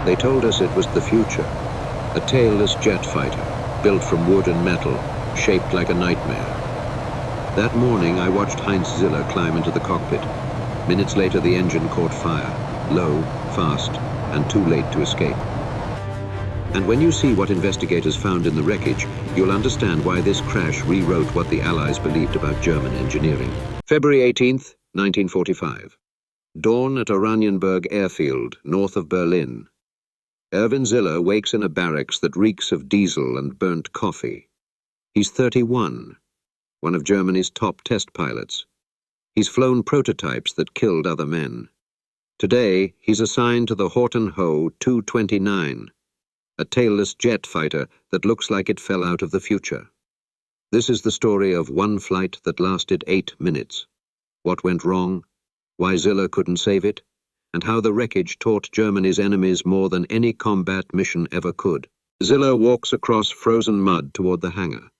They told us it was the future. A tailless jet fighter, built from wood and metal, shaped like a nightmare. That morning, I watched Heinz Ziller climb into the cockpit. Minutes later, the engine caught fire, low, fast, and too late to escape. And when you see what investigators found in the wreckage, you'll understand why this crash rewrote what the Allies believed about German engineering. February 18th, 1945. Dawn at Oranienburg airfield, north of Berlin. Erwin Ziller wakes in a barracks that reeks of diesel and burnt coffee. He's 31, one of Germany's top test pilots. He's flown prototypes that killed other men. Today, he's assigned to the Horten Ho 229, a tailless jet fighter that looks like it fell out of the future. This is the story of one flight that lasted 8 minutes. What went wrong, why Ziller couldn't save it, and how the wreckage taught Germany's enemies more than any combat mission ever could. Ziller walks across frozen mud toward the hangar.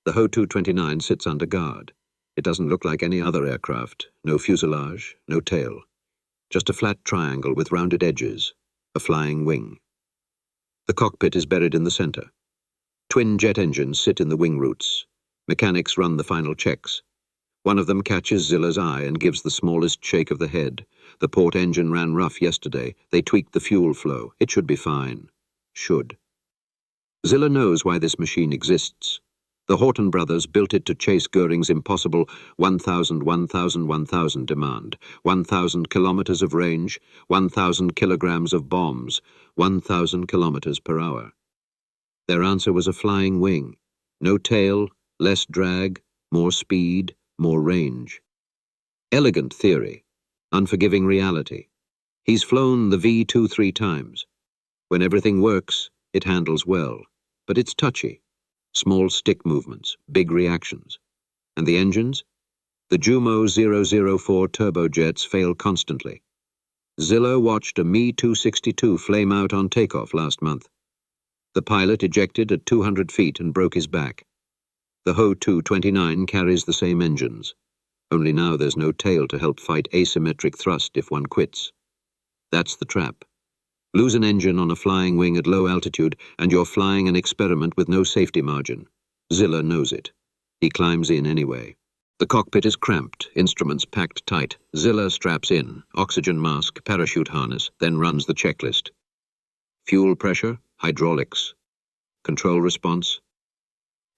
The Ho 229 sits under guard. It doesn't look like any other aircraft. No fuselage, no tail. Just a flat triangle with rounded edges, a flying wing. The cockpit is buried in the center. Twin jet engines sit in the wing roots. Mechanics run the final checks. One of them catches Ziller's eye and gives the smallest shake of the head. The port engine ran rough yesterday. They tweaked the fuel flow. It should be fine. Should. Ziller knows why this machine exists. The Horten brothers built it to chase Goering's impossible 1,000, 1,000, 1,000 demand. 1,000 kilometers of range, 1,000 kilograms of bombs, 1,000 kilometers per hour. Their answer was a flying wing. No tail, less drag, more speed, more range. Elegant theory, unforgiving reality. He's flown the V-2 3 times. When everything works, it handles well, but it's touchy. Small stick movements, big reactions. And the engines? The Jumo 004 turbojets fail constantly. Ziller watched a Me-262 flame out on takeoff last month. The pilot ejected at 200 feet and broke his back. The Ho 229 carries the same engines. Only now there's no tail to help fight asymmetric thrust if one quits. That's the trap. Lose an engine on a flying wing at low altitude, and you're flying an experiment with no safety margin. Ziller knows it. He climbs in anyway. The cockpit is cramped, instruments packed tight. Ziller straps in, oxygen mask, parachute harness, then runs the checklist. Fuel pressure, hydraulics. Control response.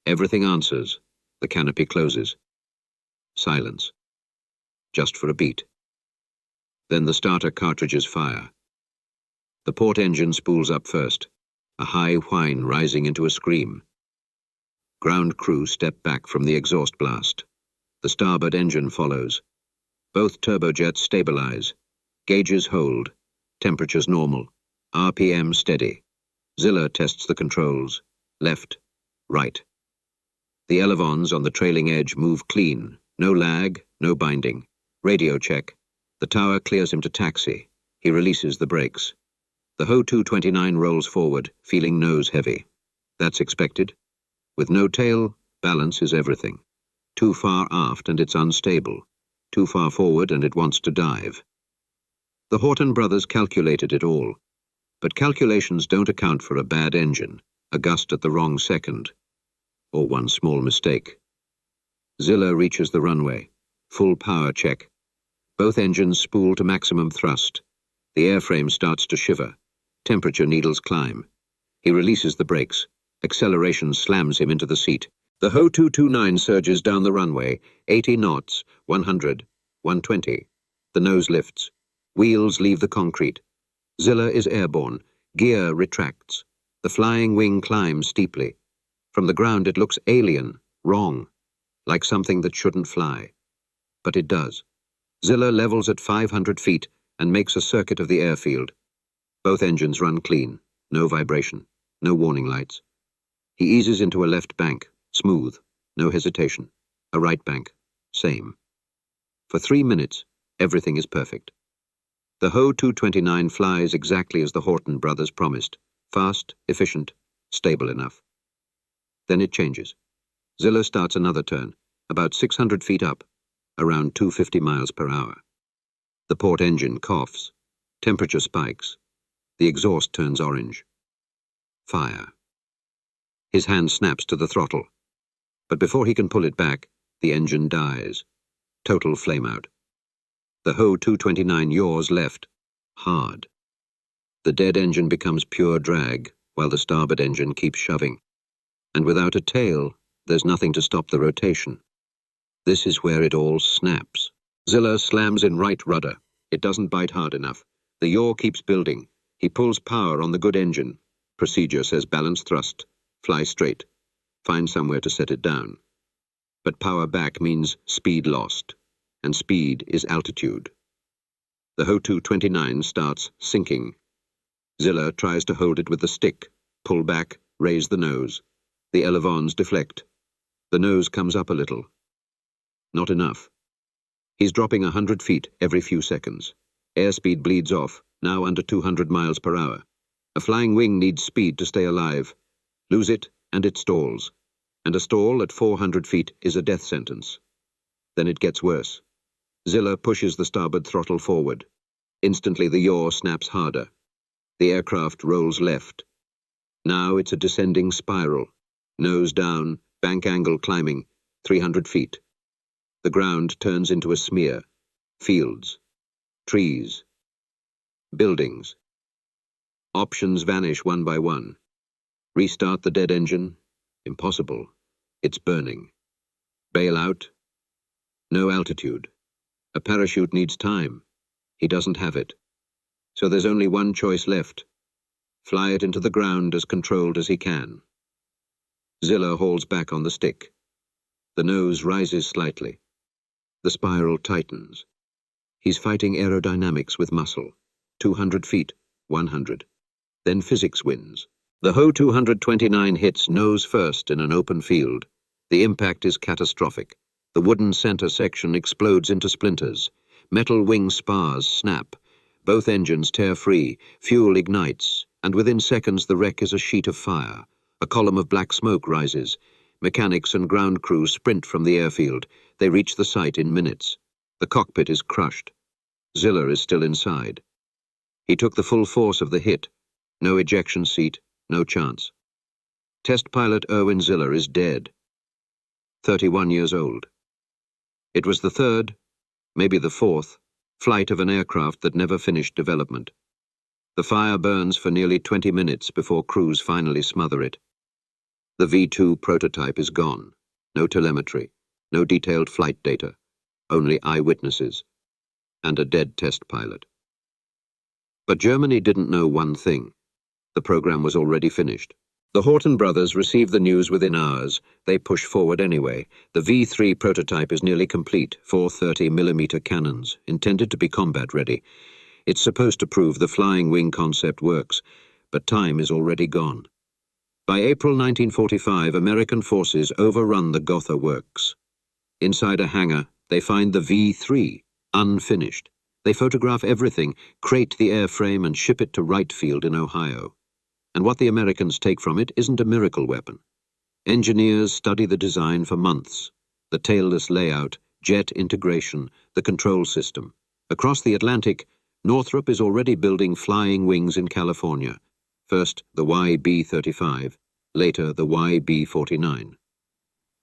Everything answers. The canopy closes. Silence. Just for a beat. Then the starter cartridges fire. The port engine spools up first, a high whine rising into a scream. Ground crew step back from the exhaust blast. The starboard engine follows. Both turbojets stabilize. Gauges hold. Temperatures normal. RPM steady. Ziller tests the controls. Left, right. The elevons on the trailing edge move clean. No lag, no binding. Radio check. The tower clears him to taxi. He releases the brakes. The Ho 229 rolls forward, feeling nose heavy. That's expected. With no tail, balance is everything. Too far aft and it's unstable. Too far forward and it wants to dive. The Horten brothers calculated it all. But calculations don't account for a bad engine, a gust at the wrong second, or one small mistake. Ziller reaches the runway. Full power check. Both engines spool to maximum thrust. The airframe starts to shiver. Temperature needles climb. He releases the brakes. Acceleration slams him into the seat. The Ho 229 surges down the runway, 80 knots, 100, 120. The nose lifts. Wheels leave the concrete. Ziller is airborne. Gear retracts. The flying wing climbs steeply. From the ground it looks alien, wrong, like something that shouldn't fly. But it does. Ziller levels at 500 feet and makes a circuit of the airfield. Both engines run clean, no vibration, no warning lights. He eases into a left bank, smooth, no hesitation. A right bank, same. For 3 minutes, everything is perfect. The Ho 229 flies exactly as the Horten brothers promised. Fast, efficient, stable enough. Then it changes. Ziller starts another turn, about 600 feet up, around 250 miles per hour. The port engine coughs. Temperature spikes. The exhaust turns orange. Fire. His hand snaps to the throttle. But before he can pull it back, the engine dies. Total flameout. The Ho 229 yaws left. Hard. The dead engine becomes pure drag, while the starboard engine keeps shoving. And without a tail, there's nothing to stop the rotation. This is where it all snaps. Ziller slams in right rudder. It doesn't bite hard enough. The yaw keeps building. He pulls power on the good engine. Procedure says balance thrust. Fly straight. Find somewhere to set it down. But power back means speed lost. And speed is altitude. The Ho 229 starts sinking. Ziller tries to hold it with the stick. Pull back, raise the nose. The elevons deflect. The nose comes up a little. Not enough. He's dropping 100 feet every few seconds. Airspeed bleeds off, now under 200 miles per hour. A flying wing needs speed to stay alive. Lose it, and it stalls. And a stall at 400 feet is a death sentence. Then it gets worse. Ziller pushes the starboard throttle forward. Instantly the yaw snaps harder. The aircraft rolls left. Now it's a descending spiral. Nose down, bank angle climbing, 300 feet. The ground turns into a smear. Fields. Trees. Buildings. Options vanish one by one. Restart the dead engine? Impossible. It's burning. Bail out? No altitude. A parachute needs time. He doesn't have it. So there's only one choice left. Fly it into the ground as controlled as he can. Ziller hauls back on the stick. The nose rises slightly. The spiral tightens. He's fighting aerodynamics with muscle. 200 feet, 100. Then physics wins. The Ho 229 hits nose first in an open field. The impact is catastrophic. The wooden center section explodes into splinters. Metal wing spars snap. Both engines tear free. Fuel ignites. And within seconds the wreck is a sheet of fire. A column of black smoke rises. Mechanics and ground crew sprint from the airfield. They reach the site in minutes. The cockpit is crushed. Ziller is still inside. He took the full force of the hit. No ejection seat, no chance. Test pilot Erwin Ziller is dead. 31 years old. It was the third, maybe the fourth, flight of an aircraft that never finished development. The fire burns for nearly 20 minutes before crews finally smother it. The V2 prototype is gone. No telemetry, no detailed flight data, only eyewitnesses, and a dead test pilot. But Germany didn't know one thing. The program was already finished. The Horten brothers received the news within hours. They push forward anyway. The V3 prototype is nearly complete, 430mm cannons, intended to be combat ready. It's supposed to prove the flying wing concept works, but time is already gone. By April 1945, American forces overrun the Gotha works. Inside a hangar, they find the V3, unfinished. They photograph everything, crate the airframe and ship it to Wright Field in Ohio. And what the Americans take from it isn't a miracle weapon. Engineers study the design for months. The tailless layout, jet integration, the control system. Across the Atlantic, Northrop is already building flying wings in California. First the YB-35, later the YB-49.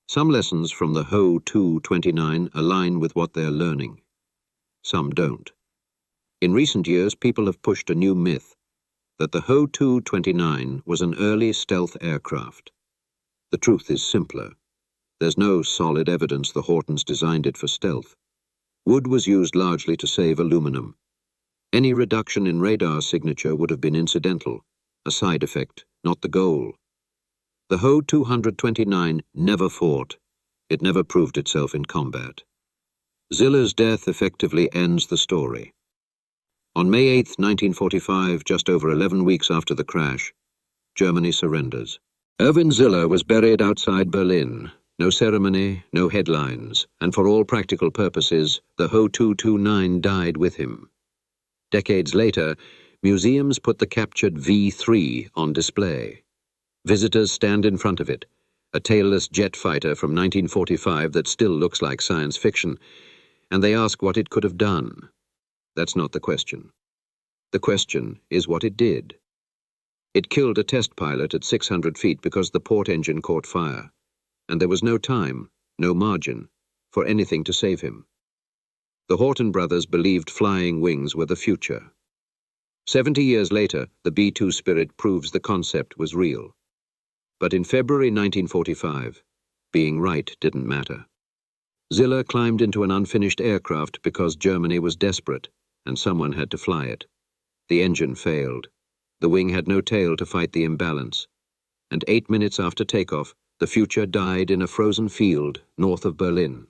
Some lessons from the Ho 229 align with what they're learning. Some don't. In recent years, people have pushed a new myth, that the Ho 229 was an early stealth aircraft. The truth is simpler. There's no solid evidence the Hortens designed it for stealth. Wood was used largely to save aluminum. Any reduction in radar signature would have been incidental, a side effect, not the goal. The Ho 229 never fought. It never proved itself in combat. Ziller's death effectively ends the story. On May 8, 1945, just over 11 weeks after the crash, Germany surrenders. Erwin Ziller was buried outside Berlin. No ceremony, no headlines, and for all practical purposes, the Ho 229 died with him. Decades later, museums put the captured V3 on display. Visitors stand in front of it, a tailless jet fighter from 1945 that still looks like science fiction, and they ask what it could have done. That's not the question. The question is what it did. It killed a test pilot at 600 feet because the port engine caught fire, and there was no time, no margin, for anything to save him. The Horten brothers believed flying wings were the future. 70 years later, the B-2 Spirit proves the concept was real. But in February 1945, being right didn't matter. Ziller climbed into an unfinished aircraft because Germany was desperate, and someone had to fly it. The engine failed. The wing had no tail to fight the imbalance. And 8 minutes after takeoff, the future died in a frozen field north of Berlin.